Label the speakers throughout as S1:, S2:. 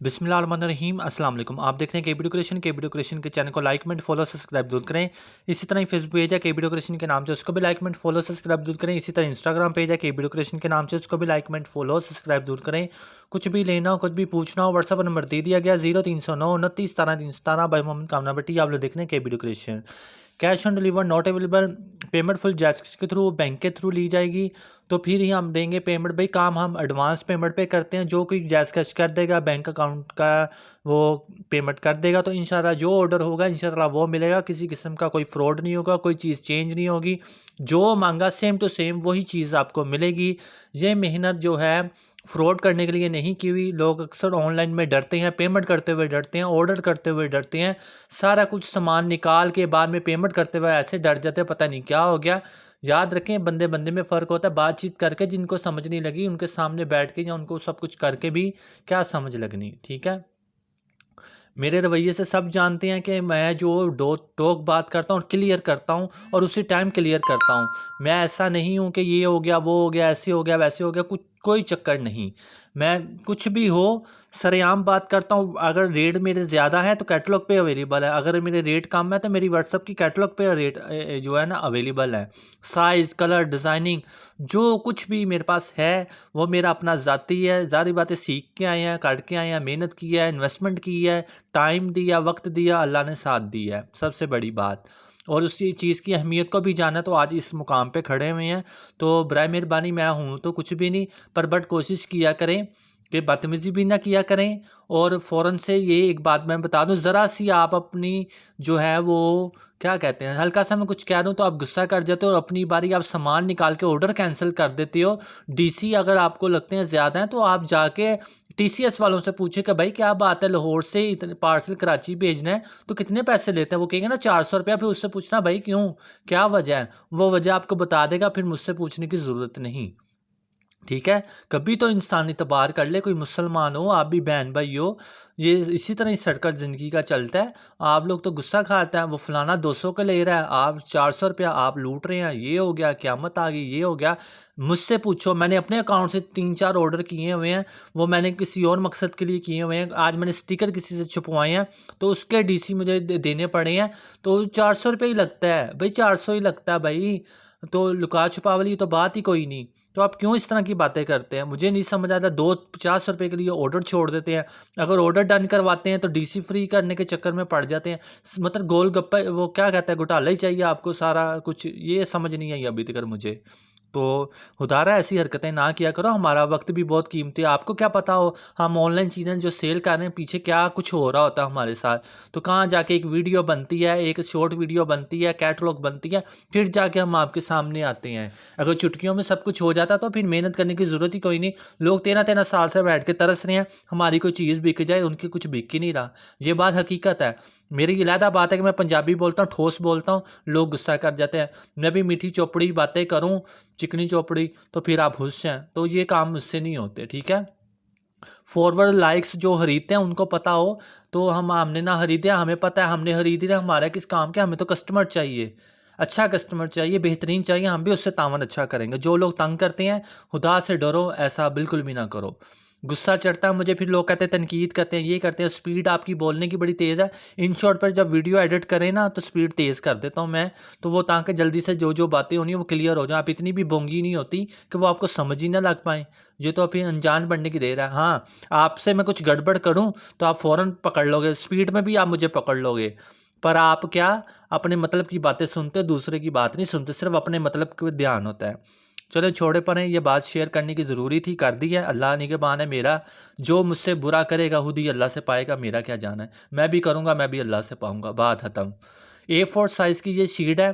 S1: बिस्मिल्लाहिर्रहमानिर्रहीम अस्सलाम वालेकुम। आप देख रहे हैं केबी डेकोरेशन के चैनल को लाइक कमेंट फॉलो सब्सक्राइब जरूर करें। इसी तरह ही फेसबुक पेज है केबी डेकोरेशन के नाम से, उसको भी लाइक कमेंट फॉलो सब्सक्राइब जरूर करें। इसी तरह इंस्टाग्राम पेज है केबी डेकोरेशन के नाम से, उसको भी लाइक कमेंट फॉलो सब्सक्राइब जरूर करें। कुछ भी लेना हो, कुछ भी पूछना हो, व्हाट्सअप नंबर दे दिया गया 0309 29 17 317 बाई मोहम्मद कामना भट्टी। आप लोग देख रहे हैं KB decoration. Cash on deliver not available, payment full जैक्स के थ्रू, बैंक के थ्रू ली जाएगी तो फिर ही हम देंगे पेमेंट। भाई काम हम एडवांस पेमेंट पे करते हैं, जो कोई जैस कैश कर देगा बैंक अकाउंट का वो पेमेंट कर देगा तो इंशाल्लाह जो ऑर्डर होगा इंशाल्लाह वो मिलेगा। किसी किस्म का कोई फ्रॉड नहीं होगा, कोई चीज़ चेंज नहीं होगी। जो मांगा सेम टू सेम वही चीज़ आपको मिलेगी। ये मेहनत जो है फ्रॉड करने के लिए नहीं की हुई। लोग अक्सर ऑनलाइन में डरते हैं, पेमेंट करते हुए डरते हैं, ऑर्डर करते हुए डरते हैं, सारा कुछ सामान निकाल के बाद में पेमेंट करते हुए ऐसे डर जाते हैं, पता नहीं क्या हो गया। याद रखें, बंदे बंदे में फ़र्क होता है। बातचीत करके जिनको समझ नहीं लगी उनके सामने बैठ के या उनको सब कुछ करके भी क्या समझ लगनी। ठीक है, मेरे रवैये से सब जानते हैं कि मैं जो टोक बात करता हूँ क्लियर करता हूँ और उसी टाइम क्लियर करता हूँ। मैं ऐसा नहीं हूँ कि ये हो गया वो हो गया ऐसे हो गया वैसे हो गया, कुछ कोई चक्कर नहीं। मैं कुछ भी हो सरेआम बात करता हूँ। अगर रेट मेरे ज़्यादा है तो कैटलॉग पे अवेलेबल है, अगर मेरे रेट कम है तो मेरी व्हाट्सअप की कैटलॉग पे रेट जो है ना अवेलेबल है। साइज़ कलर डिज़ाइनिंग जो कुछ भी मेरे पास है वो मेरा अपना ज़ाती है। ज़ाहिर बातें सीख के आए हैं, काट के आए हैं, मेहनत की है, इन्वेस्टमेंट की है, टाइम दिया, वक्त दिया, अल्लाह ने साथ दिया है, सबसे बड़ी बात। और उसी चीज़ की अहमियत को भी जाना तो आज इस मुकाम पे खड़े हुए हैं। तो बराए मेहरबानी, मैं हूँ तो कुछ भी नहीं, पर बट कोशिश किया करें कि बदतमीज़ी भी ना किया करें। और फ़ौरन से ये एक बात मैं बता दूं, ज़रा सी आप अपनी जो है वो क्या कहते हैं, हल्का सा मैं कुछ कह दूं तो आप गुस्सा कर जाते हो और अपनी बारी आप सामान निकाल के ऑर्डर कैंसिल कर देते हो। डीसी अगर आपको लगते हैं ज़्यादा हैं तो आप जाके टीसीएस वालों से पूछे कि भाई क्या बात है, लाहौर से इतने पार्सल कराची भेजना है तो कितने पैसे लेते हैं। वो कहेंगे ना 400 रुपया। फिर उससे पूछना भाई क्यों, क्या वजह है, वो वजह आपको बता देगा, फिर मुझसे पूछने की ज़रूरत नहीं। ठीक है, कभी तो इंसान इतबार कर ले, कोई मुसलमान हो, आप भी बहन भाई हो। ये इसी तरह ही सड़कर ज़िंदगी का चलता है। आप लोग तो गुस्सा खाते हैं, वो फलाना 200 का ले रहा है, आप 400 रुपया आप लूट रहे हैं, ये हो गया, क़यामत आ गई, ये हो गया। मुझसे पूछो, मैंने अपने अकाउंट से 3-4 ऑर्डर किए हुए हैं, वो मैंने किसी और मकसद के लिए किए हुए हैं। आज मैंने स्टिकर किसी से छपवाए हैं तो उसके डीसी मुझे देने पड़े हैं, तो 400 रुपये ही लगता है भाई, 400 ही लगता है भाई। तो लुका छुपा वाली तो बात ही कोई नहीं। तो आप क्यों इस तरह की बातें करते हैं, मुझे नहीं समझ आता। 250 रुपये के लिए ऑर्डर छोड़ देते हैं, अगर ऑर्डर डन करवाते हैं तो डीसी फ्री करने के चक्कर में पड़ जाते हैं। मतलब गोल गप्पा, वो क्या कहता है, घोटाला ही चाहिए आपको सारा कुछ। ये समझ नहीं आई अभी तक मुझे। तो खुदारा ऐसी हरकतें ना किया करो, हमारा वक्त भी बहुत कीमती है। आपको क्या पता हो हम ऑनलाइन चीज़ें जो सेल कर रहे हैं पीछे क्या कुछ हो रहा होता है हमारे साथ। तो कहाँ जाके एक वीडियो बनती है, एक शॉर्ट वीडियो बनती है, कैटलॉग बनती है, फिर जाके हम आपके सामने आते हैं। अगर चुटकियों में सब कुछ हो जाता तो फिर मेहनत करने की ज़रूरत ही कोई नहीं। लोग 13-13 साल से बैठ के तरस रहे हैं हमारी कोई चीज़ बिक जाए, उनकी कुछ बिक ही नहीं रहा। ये बात हकीकत है। मेरी अलहदा बात है कि मैं पंजाबी बोलता हूँ, ठोस बोलता हूँ, लोग गुस्सा कर जाते हैं। मैं भी मीठी चौपड़ी बातें करूँ, चिकनी चौपड़ी, तो फिर आप खुश हैं। तो ये काम मुझसे नहीं होते। ठीक है, फॉरवर्ड लाइक्स जो खरीदते हैं उनको पता हो तो हमने ना खरीदे, हमें पता है हमने खरीदी है, हमारा किस काम के, हमें तो कस्टमर चाहिए, अच्छा कस्टमर चाहिए, बेहतरीन चाहिए, हम भी उससे तावन अच्छा करेंगे। जो लोग तंग करते हैं, खुदा से डरो, ऐसा बिल्कुल भी ना करो। गुस्सा चढ़ता है मुझे, फिर लोग कहते हैं, तनकीद करते हैं, ये करते हैं। स्पीड आपकी बोलने की बड़ी तेज़ है। इन शॉर्ट पर जब वीडियो एडिट करें ना तो स्पीड तेज़ कर देता हूँ मैं, तो वो ताकि जल्दी से जो जो बातें होनी है वो क्लियर हो जाए। आप इतनी भी बोंगी नहीं होती कि वो आपको समझ ही ना लग पाए। ये तो अभी अनजान बनने की देर है। हाँ, आपसे मैं कुछ गड़बड़ करूँ तो आप फ़ौरन पकड़ लोगे, स्पीड में भी आप मुझे पकड़ लोगे। पर आप क्या अपने मतलब की बातें सुनते, दूसरे की बात नहीं सुनते, सिर्फ अपने मतलब पे ध्यान होता है। चलो छोड़े पर ये बात शेयर करने की ज़रूरी थी, कर दी है। अल्लाह निगहबान है मेरा, जो मुझसे बुरा करेगा खुद ही अल्लाह से पाएगा, मेरा क्या जाना है। मैं भी करूँगा, मैं भी अल्लाह से पाऊँगा, बात ख़त्म। A4 साइज़ की ये शीट है,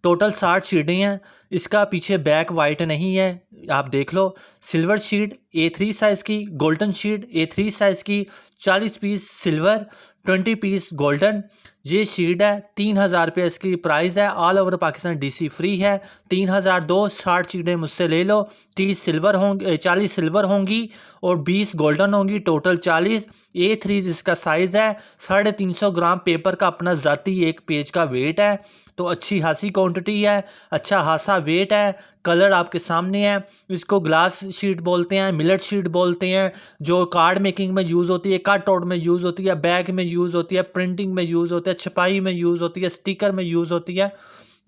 S1: टोटल 60 शीटें हैं। इसका पीछे बैक वाइट नहीं है, आप देख लो। सिल्वर शीट A3 साइज़ की, गोल्डन शीट A3 साइज़ की, 40 पीस सिल्वर, 20 पीस गोल्डन। ये शीट है, 3000 रुपये इसकी प्राइस है। All over Pakistan DC free है। 3002 60 शीटें मुझसे ले लो। 30 सिल्वर होंगी, 40 सिल्वर होंगी और 20 गोल्डन होंगी, टोटल 40। A3 इसका साइज़ है। 350 ग्राम पेपर का अपना ज़ाती एक पेज का वेट है। तो अच्छी खासी क्वांटिटी है, अच्छा खासा वेट है, कलर आपके सामने है। इसको ग्लास शीट बोलते हैं, मिलेट शीट बोलते हैं, जो कार्ड मेकिंग में यूज़ होती है, कट आउट में यूज़ होती है, बैग में यूज़ होती है, प्रिंटिंग में यूज़ होती है, छपाई में यूज़ होती है, स्टिकर में यूज़ होती है।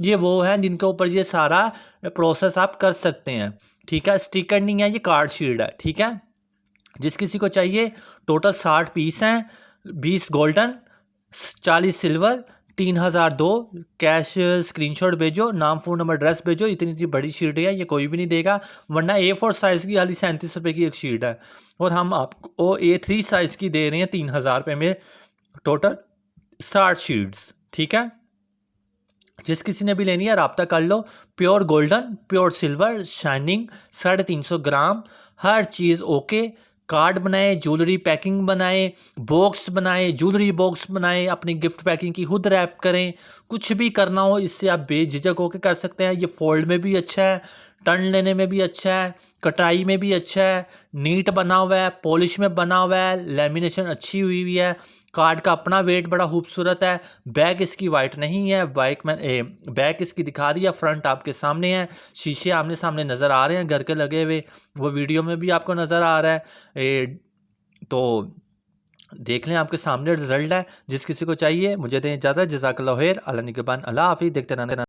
S1: ये वो है जिनके ऊपर ये सारा प्रोसेस आप कर सकते हैं, ठीक है। स्टिकर नहीं है, ये कार्ड शीट है, ठीक है। जिस किसी को चाहिए, टोटल 60 पीस हैं, 20 गोल्डन, 40 सिल्वर, 3002। कैश स्क्रीनशॉट भेजो, नाम फ़ोन नंबर एड्रेस भेजो। इतनी बड़ी शीट है, ये कोई भी नहीं देगा, वरना A4 साइज़ की खाली 37 रुपये की एक शीट है, और हम आपको A3 साइज़ की दे रहे हैं 3000 रुपये में, टोटल 60 शीट्स, ठीक है। जिस किसी ने भी लेनी है राब्ता कर लो। Pure golden, pure silver, shining, 350 gram, हर चीज़ ओके। कार्ड बनाए, ज्वेलरी पैकिंग बनाए, बॉक्स बनाए, ज्वेलरी बॉक्स बनाए, अपनी गिफ्ट पैकिंग की खुद रैप करें। कुछ भी करना हो इससे आप बेझिझक होकर कर सकते हैं। ये फोल्ड में भी अच्छा है, टर्न लेने में भी अच्छा है, कटाई में भी अच्छा है, नीट बना हुआ है, पॉलिश में बना हुआ है, लेमिनेशन अच्छी हुई हुई है। कार्ड का अपना वेट बड़ा खूबसूरत है। बैक इसकी वाइट नहीं है, बैक इसकी दिखा रही है, फ्रंट आपके सामने है, शीशे आमने सामने नज़र आ रहे हैं घर के लगे हुए, वो वीडियो में भी आपको नज़र आ रहा है। तो देख लें, आपके सामने रिजल्ट है। जिस किसी को चाहिए मुझे दें इजाज़त। जज़ाकल्लाह खैर। अल्लाह निगहबान। अल्लाह हाफ़िज़। देखते रहना।